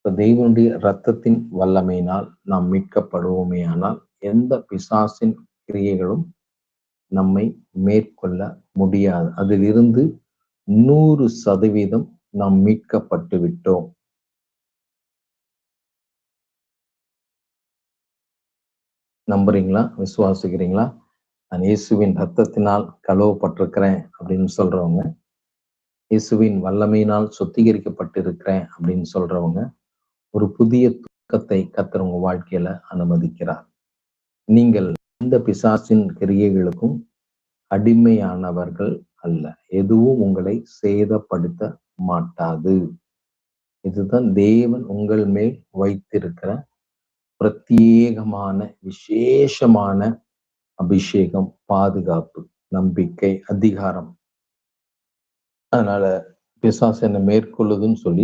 இப்ப தெய்வனுடைய இரத்தத்தின் வல்லமையினால் நாம் மீட்கப்படுவோமே ஆனால் எந்த பிசாசின் கிரியைகளும் நம்மை மேற்கொள்ள முடியாது. அதிலிருந்து 100% நாம் மீட்கப்பட்டு விட்டோம். நம்புறீங்களா? விசுவாசிக்கிறீங்களா? நான் இயேசுவின் ரத்தத்தினால் கழுவப்பட்டிருக்கிறேன் அப்படின்னு சொல்றவங்க, இயேசுவின் வல்லமையினால் சுத்திகரிக்கப்பட்டிருக்கிறேன் அப்படின்னு சொல்றவங்க, ஒரு புதிய துக்கத்தை கர்த்தர் உங்க வாழ்க்கையில அனுமதிக்கிறார். நீங்கள் எந்த பிசாசின் கிரியைகளுக்கும் அடிமையானவர்கள் அல்ல. எதுவும் உங்களை சேதப்படுத்த மாட்டாது. இதுதான் தேவன் உங்கள் மேல் வைத்திருக்கிற பிரத்யேகமான விசேஷமான அபிஷேகம், பாதுகாப்பு, நம்பிக்கை, அதிகாரம். அதனால பிசாசு என்னை மேற்கொள்ளுதுன்னு சொல்லி